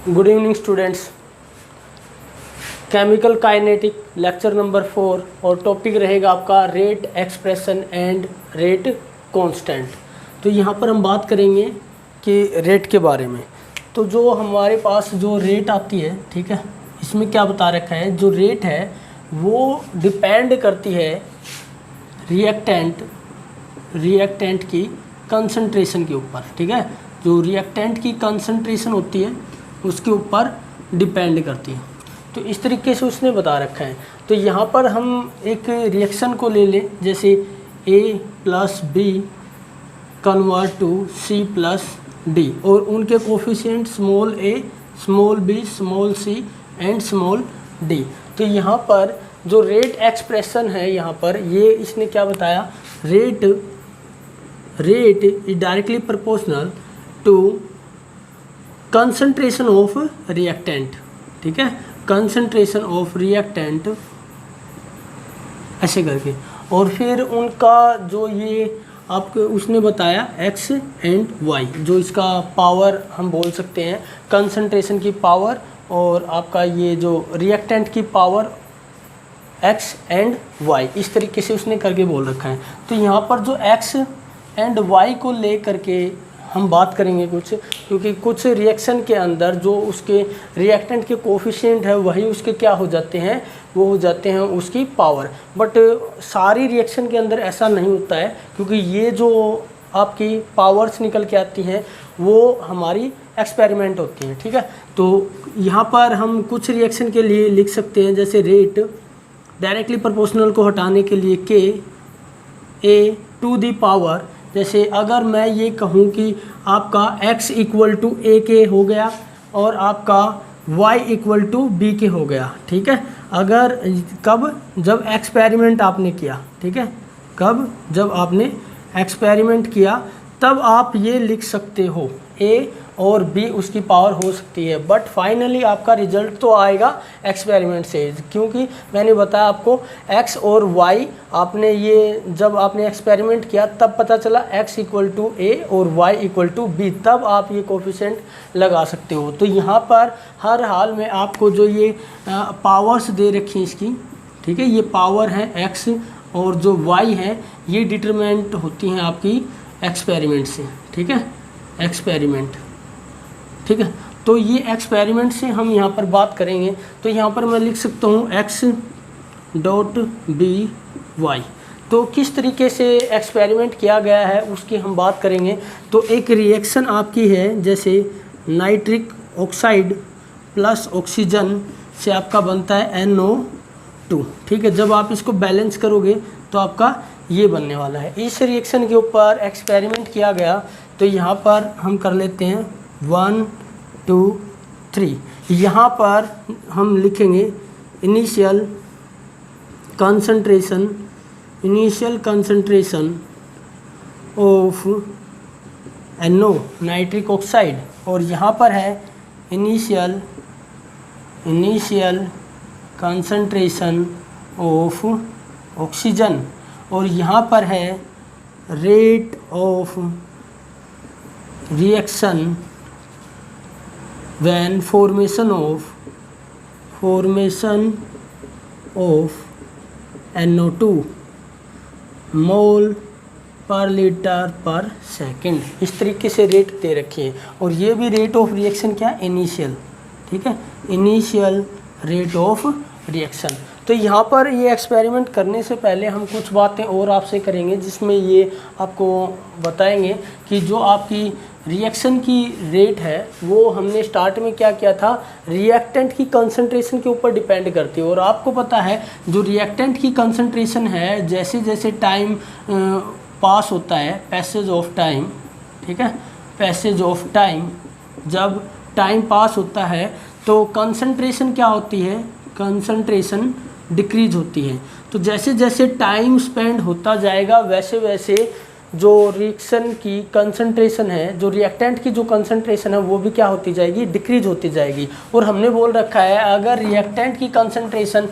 Good evening students. Chemical kinetic lecture number 4 और topic रहेगा आपका rate expression and rate constant. तो यहाँ पर हम बात करेंगे कि रेट के बारे में। तो जो हमारे पास जो रेट आती है, ठीक है, इसमें क्या बता रखा है, जो रेट है वो डिपेंड करती है रिएक्टेंट की कंसंट्रेशन के ऊपर, ठीक है। जो रिएक्टेंट की कंसंट्रेशन होती है उसके ऊपर डिपेंड करती है। तो इस तरीके से उसने बता रखा है। तो यहाँ पर हम एक रिएक्शन को ले लें, जैसे A plus B convert to C plus D, और उनके coefficient small a, small b, small c and small d। तो यहाँ पर जो रेट एक्सप्रेशन है, यहाँ पर ये इसने क्या बताया, rate is directly proportional to concentration of reactant, ठीक है, कंसंट्रेशन ऑफ रिएक्टेंट ऐसे करके। और फिर उनका जो ये आपको उसने बताया x एंड y, जो इसका पावर हम बोल सकते हैं, कंसंट्रेशन की पावर और आपका ये जो रिएक्टेंट की पावर x एंड y, इस तरीके से उसने करके बोल रखा है। तो यहाँ पर जो x एंड y को ले करके हम बात करेंगे कुछ, क्योंकि कुछ रिएक्शन के अंदर जो उसके रिएक्टेंट के कोफिशिएंट है वही उसके क्या हो जाते हैं, वो हो जाते हैं उसकी पावर। बट सारी रिएक्शन के अंदर ऐसा नहीं होता है, क्योंकि ये जो आपकी पावर्स निकल के आती हैं वो हमारी एक्सपेरिमेंट होती हैं, ठीक है। तो यहाँ पर हम कुछ रिएक्शन के लिए लिख सकते हैं, जैसे रेट डायरेक्टली प्रोपोर्शनल को हटाने के लिए k a to the power, जैसे अगर मैं ये कहूँ कि आपका x इक्वल टू ए के हो गया और आपका y इक्वल टू बी के हो गया, ठीक है। अगर कब, जब एक्सपेरिमेंट आपने किया, ठीक है, कब, जब आपने एक्सपेरिमेंट किया तब आप ये लिख सकते हो a और b उसकी पावर हो सकती है। बट फाइनली आपका रिजल्ट तो आएगा एक्सपेरिमेंट से, क्योंकि मैंने बताया आपको x और y आपने ये जब आपने एक्सपेरिमेंट किया तब पता चला x इक्वल टू a और y इक्वल टू b, तब आप ये कोफिशिएंट लगा सकते हो। तो यहाँ पर हर हाल में आपको जो ये पावर्स दे रखी हैं इसकी, ठीक है, ये पावर है x और जो y है ये डिटरमिनेंट होती हैं आपकी एक्सपेरिमेंट से, ठीक है, एक्सपेरिमेंट, ठीक है। तो ये एक्सपेरिमेंट से हम यहाँ पर बात करेंगे। तो यहाँ पर मैं लिख सकता हूँ x डॉट बी वाई। तो किस तरीके से एक्सपेरिमेंट किया गया है उसकी हम बात करेंगे। तो एक रिएक्शन आपकी है, जैसे नाइट्रिक ऑक्साइड प्लस ऑक्सीजन से आपका बनता है NO2, ठीक है। जब आप इसको बैलेंस करोगे तो आपका ये बनने वाला है। इस रिएक्शन के ऊपर एक्सपेरिमेंट किया गया। तो यहाँ पर हम कर लेते हैं 1 2 3। यहाँ पर हम लिखेंगे initial concentration of NO nitric oxide, और यहाँ पर है इनिशियल कंसंट्रेशन ऑफ ऑक्सीजन, और यहाँ पर है rate of reaction when formation of NO2 मोल पर लीटर पर सेकंड। इस तरीके से रेट दे रखी है। और ये भी रेट ऑफ रिएक्शन क्या, इनिशियल, ठीक है, इनिशियल रेट ऑफ रिएक्शन। तो यहाँ पर ये एक्सपेरिमेंट करने से पहले हम कुछ बातें और आपसे करेंगे, जिसमें ये आपको बताएंगे कि जो आपकी रिएक्शन की रेट है वो हमने स्टार्ट में क्या किया था, रिएक्टेंट की कंसंट्रेशन के ऊपर डिपेंड करती है। और आपको पता है जो रिएक्टेंट की कंसंट्रेशन है, जैसे जैसे टाइम पास होता है, पैसेज ऑफ टाइम, ठीक है, पैसेज ऑफ टाइम, जब टाइम पास होता है तो कंसंट्रेशन क्या होती है, कंसंट्रेशन डिक्रीज होती है। तो जैसे जैसे टाइम स्पेंड होता जाएगा वैसे वैसे जो रिएक्शन की कंसंट्रेशन है, जो रिएक्टेंट की जो कंसंट्रेशन है वो भी क्या होती जाएगी, डिक्रीज होती जाएगी। और हमने बोल रखा है अगर रिएक्टेंट की कंसंट्रेशन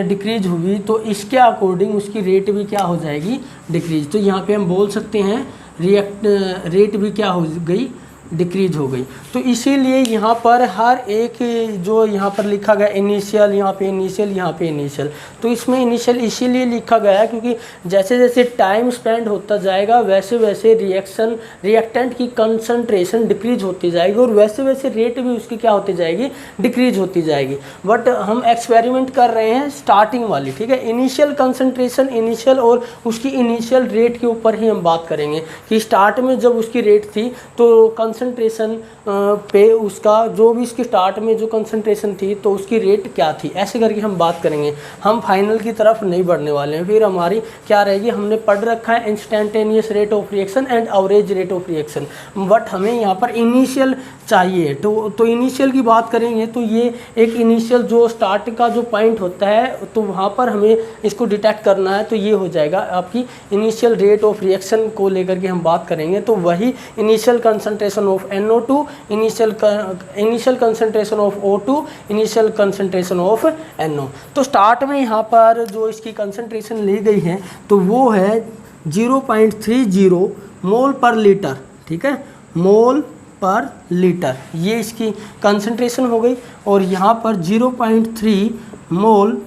डिक्रीज हुई तो इसके अकॉर्डिंग उसकी रेट भी क्या हो जाएगी, डिक्रीज। तो यहाँ पे हम बोल सकते हैं रेट भी क्या हो गई, डिक्रीज हो गई। तो इसीलिए यहाँ पर हर एक जो यहाँ पर लिखा गया इनिशियल, यहाँ पे इनिशियल, यहाँ पे इनिशियल, तो इसमें इनिशियल इसीलिए लिखा गया है क्योंकि जैसे जैसे टाइम स्पेंड होता जाएगा वैसे वैसे रिएक्टेंट की कंसंट्रेशन डिक्रीज होती जाएगी और वैसे वैसे रेट भी उसकी क्या होती जाएगी, डिक्रीज होती जाएगी। बट हम एक्सपेरिमेंट कर रहे हैं स्टार्टिंग वाली, ठीक है, इनिशियल कंसंट्रेशन, इनिशियल और उसकी इनिशियल रेट के ऊपर ही हम बात करेंगे कि स्टार्ट में जब उसकी रेट थी तो कंसंट्रेशन पे उसका जो भी इसके स्टार्ट में जो कंसंट्रेशन थी तो उसकी रेट क्या थी, ऐसे करके हम बात करेंगे। हम फाइनल की तरफ नहीं बढ़ने वाले हैं। फिर हमारी क्या रहेगी, हमने पढ़ रखा है instantaneous rate of reaction and average rate of reaction, but हमें यहाँ पर इनिशियल चाहिए। तो इनिशियल की बात करेंगे तो ये एक इनिशियल जो स्टार्ट का जो पॉइंट होता है तो वहाँ पर हमें इसको डिटेक्ट करना है, तो ये हो जाएगा आपकी इनिशियल रेट ऑफ रिएक्शन को लेकर के हम बात करेंगे। तो वही initial concentration of NO2, initial concentration of O2, initial concentration of NO। तो स्टार्ट में यहाँ पर जो इसकी कंसंट्रेशन ली गई है तो वो है 0.30 मोल पर लीटर, ठीक है, मोल पर लीटर, ये इसकी कंसंट्रेशन हो गई। और यहाँ पर 0.3 मोल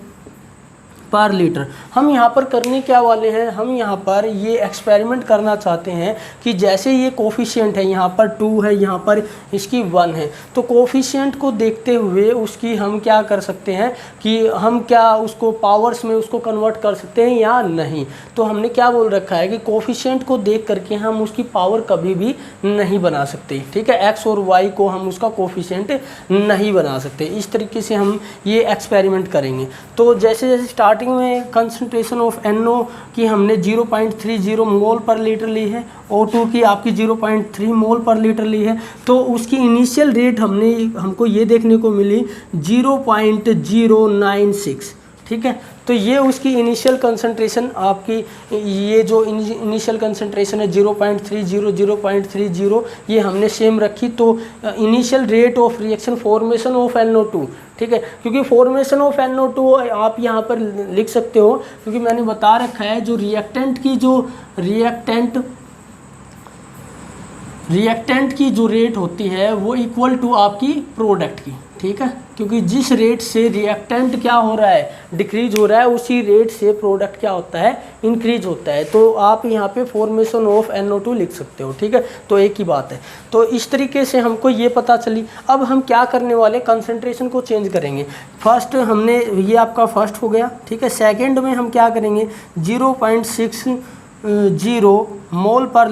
पर लीटर। हम यहाँ पर करने क्या वाले हैं, हम यहाँ पर ये एक्सपेरिमेंट करना चाहते हैं कि जैसे ये कोफिशिएंट है, यहाँ पर 2 है, यहाँ पर इसकी 1 है, तो कोफिशिएंट को देखते हुए उसकी हम क्या कर सकते हैं कि हम क्या उसको पावर्स में उसको कन्वर्ट कर सकते हैं या नहीं। तो हमने क्या बोल रखा है कि कोफिशिएंट को देख करके हम उसकी पावर कभी भी नहीं बना सकते, ठीक है, एक्स और वाई को हम उसका कोफिशिएंट नहीं बना सकते। इस तरीके से हम ये एक्सपेरिमेंट करेंगे। तो जैसे जैसे स्टार्टिंग में कंसंट्रेशन ऑफ NO की हमने 0.30 मोल पर लीटर ली है, O2 की आपकी 0.3 मोल पर लीटर ली है, तो उसकी इनिशियल रेट हमको ये देखने को मिली 0.096, ठीक है। तो ये उसकी इनिशियल कंसंट्रेशन आपकी, ये जो इनिशियल कंसंट्रेशन है 0.30 ये हमने सेम रखी। तो initial rate of reaction formation of NO2, ठीक है, क्योंकि फॉर्मेशन ऑफ NO2 आप यहाँ पर लिख सकते हो क्योंकि मैंने बता रखा है जो रिएक्टेंट की जो रेट होती है वो इक्वल टू आपकी प्रोडक्ट की, ठीक है, क्योंकि जिस रेट से रिएक्टेंट क्या हो रहा है, डिक्रीज हो रहा है, उसी रेट से प्रोडक्ट क्या होता है, इंक्रीज होता है। तो आप यहाँ पे फॉर्मेशन ऑफ NO2 लिख सकते हो, ठीक है। तो एक ही बात है। तो इस तरीके से हमको ये पता चली। अब हम क्या करने वाले, कंसंट्रेशन को चेंज करेंगे। फर्स्ट हमने ये आपका फर्स्ट हो गया, ठीक है। सेकेंड में हम क्या करेंगे, 0.60 मोल पर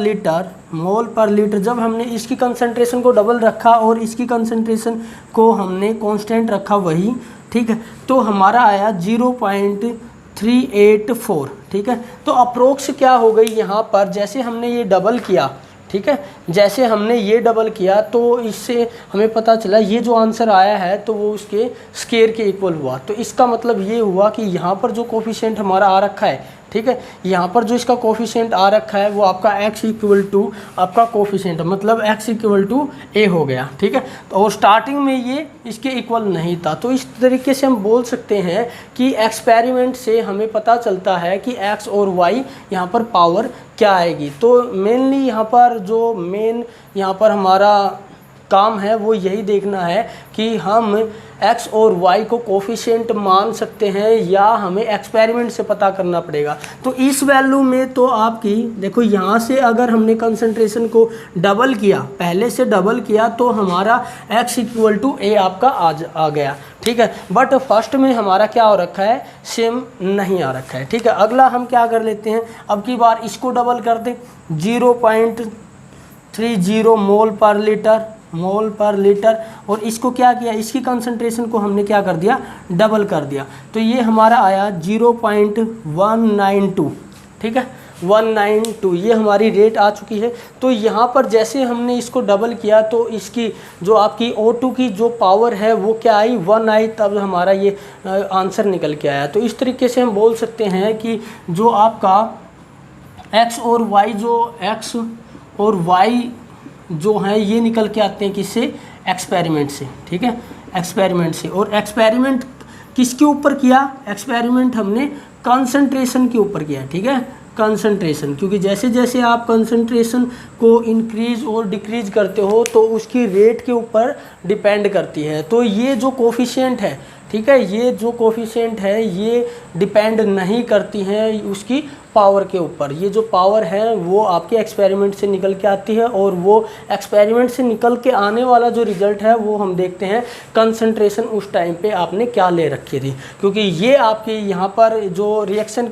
लीटर। जब हमने इसकी कंसंट्रेशन को डबल रखा और इसकी कंसंट्रेशन को हमने कांस्टेंट रखा वही, ठीक है, तो हमारा आया 0.384, ठीक है। तो अप्रोक्स क्या हो गई यहाँ पर, जैसे हमने ये डबल किया, ठीक है, जैसे हमने ये डबल किया तो इससे हमें पता चला ये जो आंसर आया है तो वो उसके स्केयर के इक्वल हुआ। तो इसका मतलब ये हुआ कि यहाँ पर जो कोफिशिएंट हमारा आ रखा है, ठीक है, यहाँ पर जो इसका कोफिशिएंट आ रखा है वो आपका x इक्वल टू आपका कोफिशिएंट, मतलब x इक्वल टू a हो गया, ठीक है। तो और स्टार्टिंग में ये इसके इक्वल नहीं था। तो इस तरीके से हम बोल सकते हैं कि एक्सपेरिमेंट से हमें पता चलता है कि x और y यहाँ पर पावर क्या आएगी। तो मेनली यहाँ पर जो यहाँ पर हमारा काम है वो यही देखना है कि हम x और y को कोफिशिएंट मान सकते हैं या हमें एक्सपेरिमेंट से पता करना पड़ेगा। तो इस वैल्यू में तो आपकी देखो, यहाँ से अगर हमने कंसंट्रेशन को डबल किया, पहले से डबल किया, तो हमारा x इक्वल टू a आपका आ गया, ठीक है। बट फर्स्ट में हमारा क्या हो रखा है, सेम नहीं आ रखा है, ठीक है। अगला हम क्या कर लेते हैं, अब की बार इसको डबल कर दें, 0.30 मोल पर लीटर और इसको क्या किया, इसकी कंसंट्रेशन को हमने क्या कर दिया, डबल कर दिया। तो ये हमारा आया 0.192, ठीक है, 192, ये हमारी रेट आ चुकी है। तो यहाँ पर जैसे हमने इसको डबल किया तो इसकी जो आपकी O2 की जो पावर है वो क्या आई, 1 आई, तब हमारा ये आंसर निकल के आया। तो इस तरीके से हम बोल सकते हैं कि जो आपका x और y जो हैं ये निकल के आते हैं किससे, एक्सपेरिमेंट से, ठीक है, एक्सपेरिमेंट से। और एक्सपेरिमेंट किसके ऊपर किया, एक्सपेरिमेंट हमने कंसंट्रेशन के ऊपर किया, ठीक है, कंसंट्रेशन, क्योंकि जैसे जैसे आप कंसंट्रेशन को इंक्रीज और डिक्रीज करते हो तो उसकी रेट के ऊपर डिपेंड करती है। तो ये जो कोफिशिएंट है, ठीक है, ये जो कोफिशिएंट है ये डिपेंड नहीं करती हैं उसकी पावर के ऊपर। ये जो पावर है वो आपके एक्सपेरिमेंट से निकल के आती है, और वो एक्सपेरिमेंट से निकल के आने वाला जो रिजल्ट है वो हम देखते हैं कंसंट्रेशन उस टाइम पे आपने क्या ले रखी थी, क्योंकि ये आपकी यहाँ पर जो रिएक्शन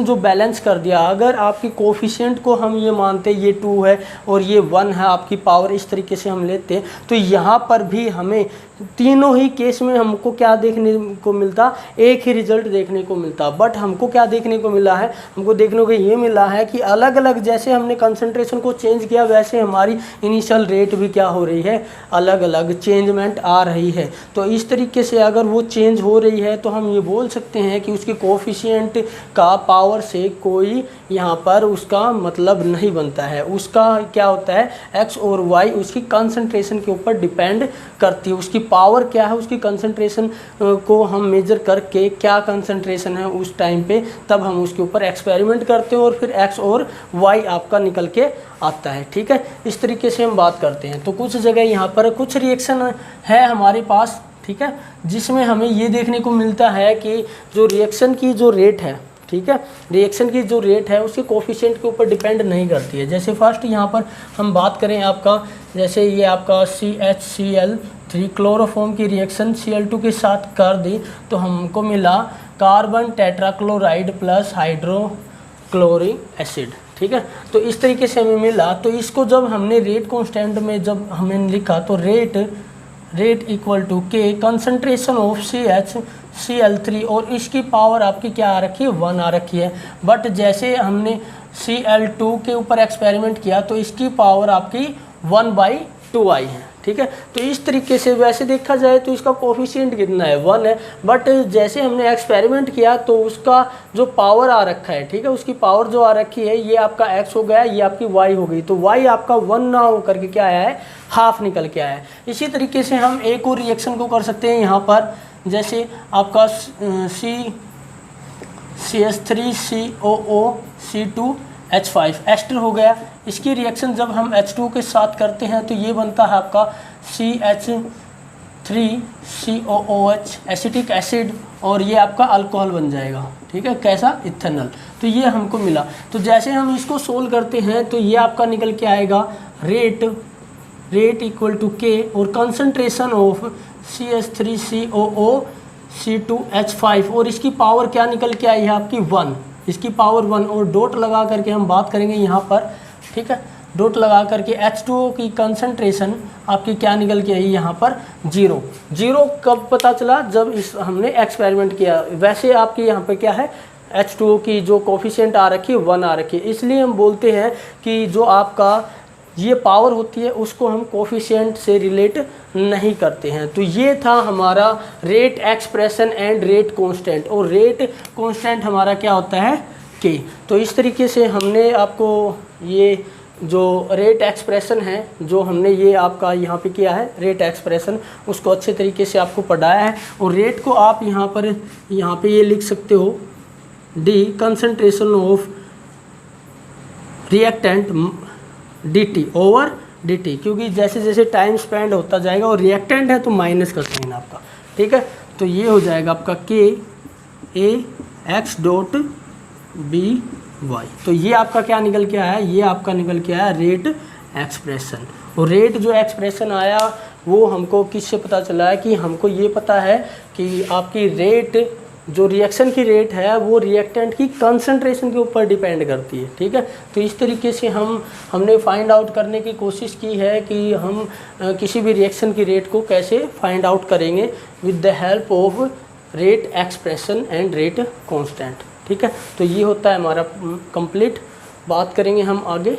जो बैलेंस कर दिया। अगर आपकी कोफिशिएंट को हम ये मानते ये 2 है और ये 1 है, आपकी पावर इस तरीके से हम लेते, तो यहाँ पर भी हमें तीनों ही केस में हमको क्या देखने को मिलता, एक ही रिजल्ट देखने को मिलता। बट हमको क्या देखने को मिला है, हमको देखने को ये मिला है कि अलग अलग जैसे हमने कंसंट्रेशन को चेंज किया वैसे हमारी इनिशियल रेट भी क्या हो रही है, अलग अलग चेंजमेंट आ रही है। तो इस तरीके से अगर वो चेंज हो रही है तो हम ये बोल सकते हैं कि उसके कोफिशिएंट का पावर से कोई यहाँ पर उसका मतलब नहीं बनता है। उसका क्या होता है, एक्स और वाई उसकी कंसंट्रेशन के ऊपर डिपेंड करती है। उसकी पावर क्या है, उसकी कंसंट्रेशन को हम मेजर करके क्या कंसंट्रेशन है उस टाइम पे, तब हम उसके ऊपर एक्सपेरिमेंट करते हैं और फिर एक्स और वाई आपका निकल के आता है। ठीक है, इस तरीके से हम बात करते हैं। तो कुछ जगह यहाँ पर कुछ रिएक्शन है हमारे पास, ठीक है, जिसमें हमें ये देखने को मिलता है कि जो रिएक्शन की जो रेट है, ठीक है, रिएक्शन की जो रेट है उसके कोफिशिएंट के ऊपर डिपेंड नहीं करती है। जैसे फर्स्ट यहाँ पर हम बात करें आपका, जैसे ये आपका CHCl3 क्लोरोफॉर्म की रिएक्शन Cl2 के साथ कर दी तो हमको मिला carbon tetrachloride plus hydrochloric acid. ठीक है, तो इस तरीके से हमें मिला। तो इसको जब हमने रेट कॉन्स्टेंट में जब हमने लिखा तो रेट इक्वल टू के कंसंट्रेशन ऑफ CHCl3, और इसकी पावर आपकी क्या आ रखी है, 1 आ रखी है। बट जैसे हमने Cl2 के ऊपर एक्सपेरिमेंट किया तो इसकी पावर आपकी 1/2 आई है। ठीक है, तो इस तरीके से वैसे देखा जाए तो इसका कोफिशिएंट कितना है, 1 है। बट जैसे हमने एक्सपेरिमेंट किया तो उसका जो पावर आ रखा है, ठीक है, उसकी पावर जो आ रखी है ये आपका x हो गया, ये आपकी y हो गई। तो y आपका 1 ना हो करके क्या आया है, हाफ निकल के आया है। इसी तरीके से हम एक और रिएक्शन को कर सकते हैं यहाँ पर, जैसे आपका CH3COO C2H5 एस्टर हो गया। इसकी रिएक्शन जब हम H2 के साथ करते हैं तो ये बनता है आपका CH3COOH एसिटिक एसिड, और ये आपका अल्कोहल बन जाएगा। ठीक है, कैसा, इथेनॉल। तो ये हमको मिला। तो जैसे हम इसको सोल्व करते हैं तो ये आपका निकल के आएगा रेट इक्वल टू के, और कंसंट्रेशन ऑफ CH3COO C2H5, और इसकी पावर क्या निकल के आई है आपकी 1, इसकी पावर 1, और डॉट लगा करके हम बात करेंगे यहाँ पर। ठीक है, डॉट लगा करके H2O की कंसंट्रेशन आपकी क्या निकल के आई यहाँ पर 0 कब पता चला, जब हमने एक्सपेरिमेंट किया। वैसे आपकी यहाँ पर क्या है, H2O की जो कोफिशिएंट आ रखी है 1 आ रखी है। इसलिए हम बोलते हैं कि जो आपका ये पावर होती है उसको हम कोफिशिएंट से रिलेट नहीं करते हैं। तो ये था हमारा rate expression and rate constant, और रेट कांस्टेंट हमारा क्या होता है, के। तो इस तरीके से हमने आपको ये जो रेट एक्सप्रेशन है, जो हमने ये आपका यहाँ पे किया है रेट एक्सप्रेशन, उसको अच्छे तरीके से आपको पढ़ाया है। और रेट को आप यहाँ पे ये लिख सकते हो, D concentration of reactant dt over dt, क्योंकि जैसे जैसे टाइम स्पेंड होता जाएगा, और रिएक्टेंट है तो माइनस का साइन आपका। ठीक है, तो ये हो जाएगा आपका KAX.BY। तो ये आपका क्या निकल के आया, ये आपका निकल के आया रेट एक्सप्रेशन। और रेट जो एक्सप्रेशन आया वो हमको किससे पता चला है, कि हमको ये पता है कि आपकी रेट, जो रिएक्शन की रेट है वो रिएक्टेंट की कंसंट्रेशन के ऊपर डिपेंड करती है। ठीक है, तो इस तरीके से हमने फाइंड आउट करने की कोशिश की है कि हम किसी भी रिएक्शन की रेट को कैसे फाइंड आउट करेंगे with the help of rate expression and rate constant. ठीक है, तो ये होता है हमारा कंप्लीट। बात करेंगे हम आगे।